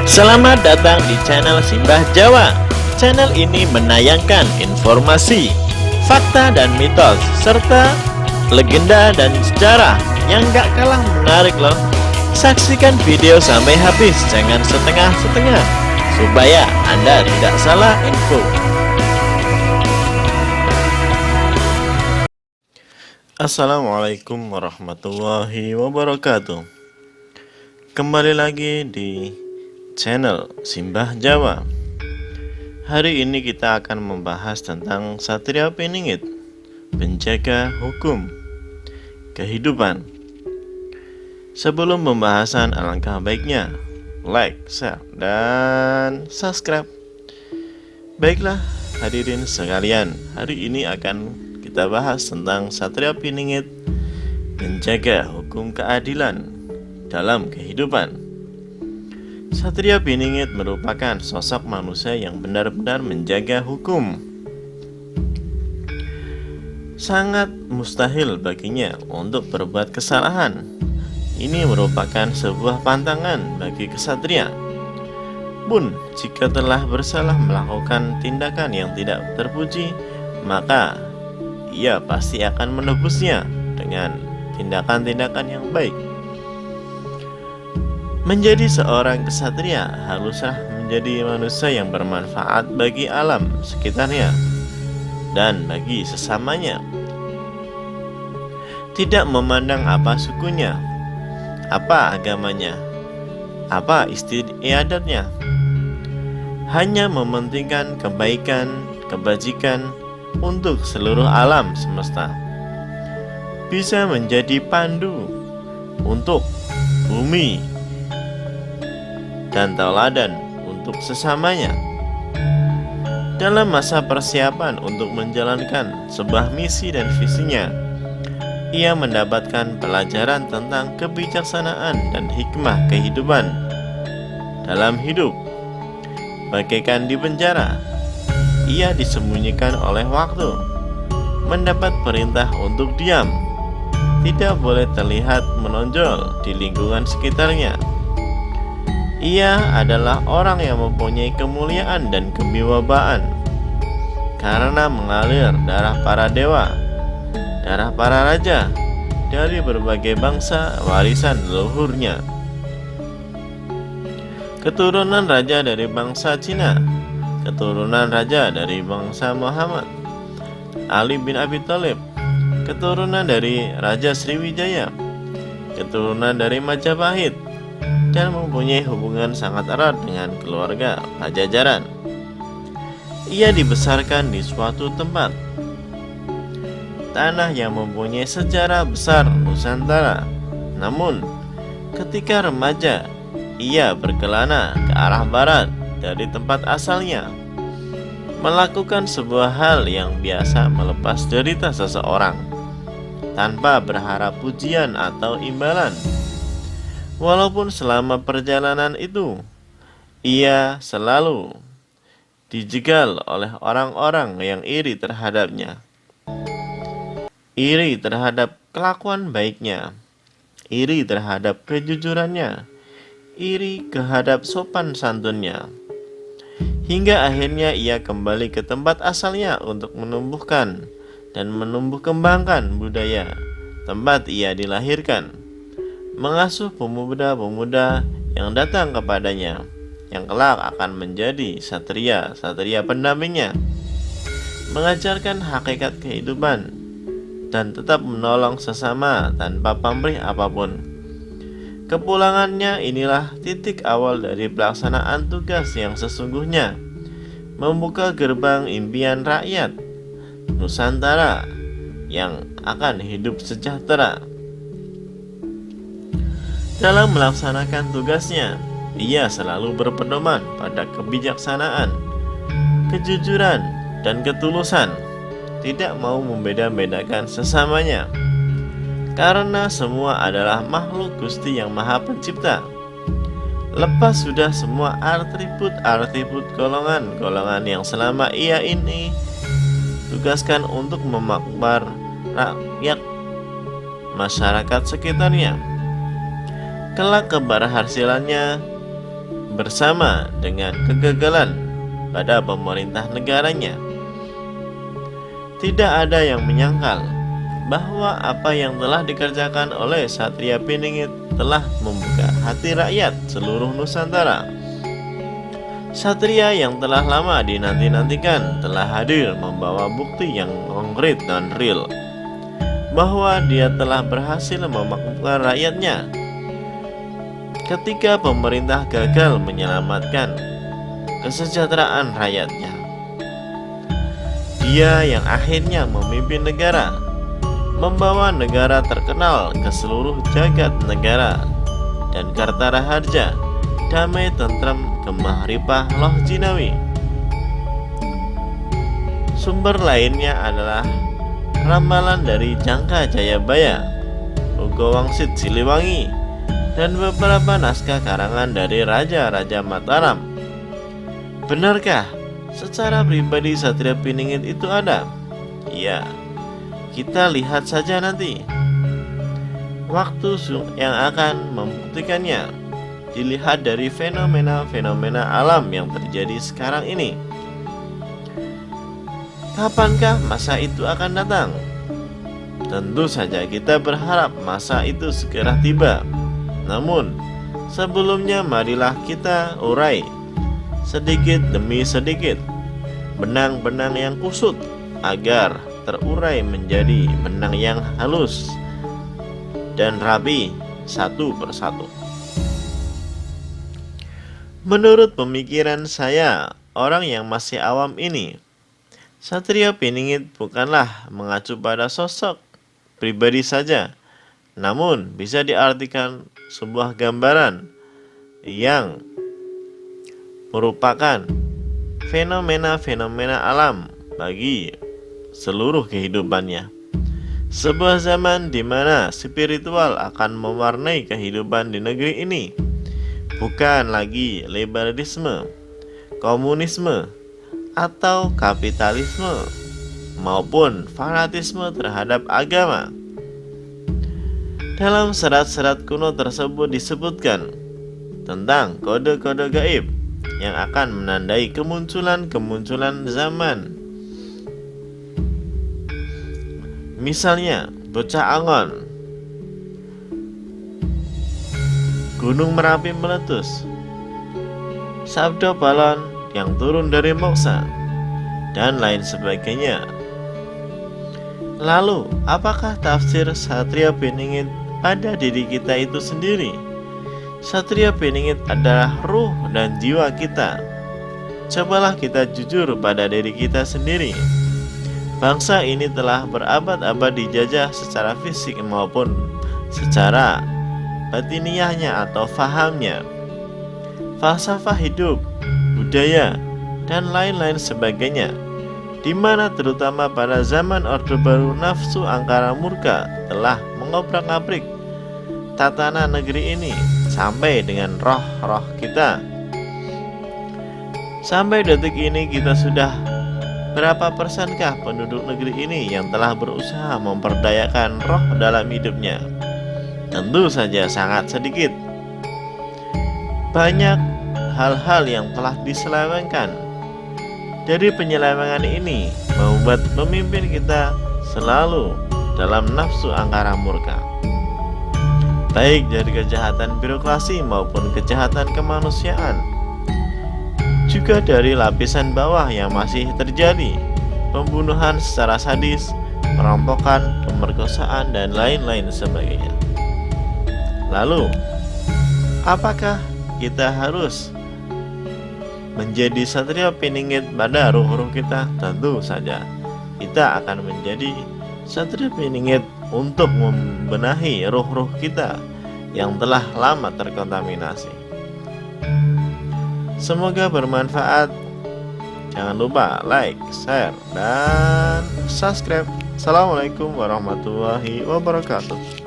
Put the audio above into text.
Selamat datang di channel Simbah Jawa. Channel ini menayangkan informasi, fakta dan mitos, serta legenda dan sejarah yang gak kalah menarik loh. Saksikan video sampai habis, jangan setengah-setengah, supaya Anda tidak salah info. Assalamualaikum warahmatullahi wabarakatuh. Kembali lagi di channel Simbah Jawa. Hari ini kita akan membahas tentang Satria Piningit, penjaga hukum kehidupan. Sebelum pembahasan, alangkah baiknya like, share, dan subscribe. Baiklah hadirin sekalian, hari ini akan kita bahas tentang Satria Piningit, penjaga hukum keadilan dalam kehidupan. Satria Piningit merupakan sosok manusia yang benar-benar menjaga hukum. Sangat mustahil baginya untuk berbuat kesalahan. Ini merupakan sebuah pantangan bagi kesatria. Pun jika telah bersalah melakukan tindakan yang tidak terpuji, maka ia pasti akan menebusnya dengan tindakan-tindakan yang baik. Menjadi seorang kesatria haruslah menjadi manusia yang bermanfaat bagi alam sekitarnya dan bagi sesamanya. Tidak memandang apa sukunya, apa agamanya, apa istiadatnya. Hanya mementingkan kebaikan, kebajikan untuk seluruh alam semesta. Bisa menjadi pandu untuk bumi dan tauladan untuk sesamanya. Dalam masa persiapan untuk menjalankan sebuah misi dan visinya, ia mendapatkan pelajaran tentang kebijaksanaan dan hikmah kehidupan dalam hidup. Bagaikan di penjara, ia disembunyikan oleh waktu, mendapat perintah untuk diam, tidak boleh terlihat menonjol di lingkungan sekitarnya. Ia adalah orang yang mempunyai kemuliaan dan kewibawaan karena mengalir darah para dewa, darah para raja dari berbagai bangsa warisan leluhurnya. Keturunan raja dari bangsa Cina, keturunan raja dari bangsa Muhammad, Ali bin Abi Thalib, keturunan dari Raja Sriwijaya, keturunan dari Majapahit, dan mempunyai hubungan sangat erat dengan keluarga Pajajaran. Ia dibesarkan di suatu tempat, tanah yang mempunyai sejarah besar Nusantara. Namun, ketika remaja, ia berkelana ke arah barat dari tempat asalnya, melakukan sebuah hal yang biasa melepas derita seseorang, tanpa berharap pujian atau imbalan. Walaupun selama perjalanan itu, ia selalu dijegal oleh orang-orang yang iri terhadapnya, iri terhadap kelakuan baiknya, iri terhadap kejujurannya, iri terhadap sopan santunnya. Hingga akhirnya ia kembali ke tempat asalnya untuk menumbuhkan dan menumbuh kembangkan budaya tempat ia dilahirkan, mengasuh pemuda-pemuda yang datang kepadanya, yang kelak akan menjadi satria-satria pendampingnya, mengajarkan hakikat kehidupan dan tetap menolong sesama tanpa pamrih apapun. Kepulangannya inilah titik awal dari pelaksanaan tugas yang sesungguhnya, membuka gerbang impian rakyat Nusantara yang akan hidup sejahtera. Dalam melaksanakan tugasnya, ia selalu berpedoman pada kebijaksanaan, kejujuran, dan ketulusan, tidak mau membeda-bedakan sesamanya, karena semua adalah makhluk Gusti yang Maha Pencipta. Lepas sudah semua atribut-atribut golongan-golongan yang selama ia ini tugaskan untuk memakbar rakyat masyarakat sekitarnya. Kelak keberhasilannya bersama dengan kegagalan pada pemerintah negaranya. Tidak ada yang menyangkal bahwa apa yang telah dikerjakan oleh Satria Piningit telah membuka hati rakyat seluruh Nusantara. Satria yang telah lama dinanti-nantikan telah hadir membawa bukti yang konkret dan real bahwa dia telah berhasil memakmurkan rakyatnya. Ketika pemerintah gagal menyelamatkan kesejahteraan rakyatnya, dia yang akhirnya memimpin negara, membawa negara terkenal ke seluruh jagat negara, dan Kartara Harja, damai tentram gemah ripah loh jinawi. Sumber lainnya adalah ramalan dari Jangka Jayabaya, Ugo Wangsit Siliwangi, dan beberapa naskah karangan dari Raja-Raja Mataram. Benarkah secara pribadi Satria Piningit itu ada? Iya, kita lihat saja nanti. Waktu yang akan membuktikannya. Dilihat dari fenomena-fenomena alam yang terjadi sekarang ini. Kapankah masa itu akan datang? Tentu saja kita berharap masa itu segera tiba. Namun, sebelumnya marilah kita urai sedikit demi sedikit benang-benang yang kusut agar terurai menjadi benang yang halus dan rapi satu persatu. Menurut pemikiran saya, orang yang masih awam ini, Satria Piningit bukanlah mengacu pada sosok pribadi saja, namun bisa diartikan sebuah gambaran yang merupakan fenomena-fenomena alam bagi seluruh kehidupannya. Sebuah zaman di mana spiritual akan mewarnai kehidupan di negeri ini, bukan lagi liberalisme, komunisme, atau kapitalisme, maupun fanatisme terhadap agama. Dalam serat-serat kuno tersebut disebutkan tentang kode-kode gaib yang akan menandai kemunculan zaman. Misalnya, Bocah Angon, Gunung Merapi meletus, Sabda Balon yang turun dari moksa, dan lain sebagainya. Lalu, apakah tafsir Satria Piningit pada diri kita itu sendiri? Satria Piningit adalah ruh dan jiwa kita. Cobalah kita jujur pada diri kita sendiri. Bangsa ini telah berabad-abad dijajah secara fisik maupun secara batiniahnya atau fahamnya, falsafah hidup, budaya, dan lain-lain sebagainya, di mana terutama pada zaman Orde Baru nafsu angkara murka telah mengobrak-abrik tatanan negeri ini sampai dengan roh-roh kita. Sampai detik ini kita sudah berapa persenkah penduduk negeri ini yang telah berusaha memperdayakan roh dalam hidupnya? Tentu saja sangat sedikit. Banyak hal-hal yang telah diselewengkan. Dari penyelewengan ini membuat pemimpin kita selalu dalam nafsu angkara murka, baik dari kejahatan birokrasi maupun kejahatan kemanusiaan, juga dari lapisan bawah yang masih terjadi, pembunuhan secara sadis, perampokan, pemerkosaan, dan lain-lain sebagainya. Lalu, apakah kita harus menjadi Satria Piningit pada ruh-ruh kita? Tentu saja kita akan menjadi Satria Piningit untuk membenahi ruh-ruh kita yang telah lama terkontaminasi. Semoga bermanfaat. Jangan lupa like, share, dan subscribe. Assalamualaikum warahmatullahi wabarakatuh.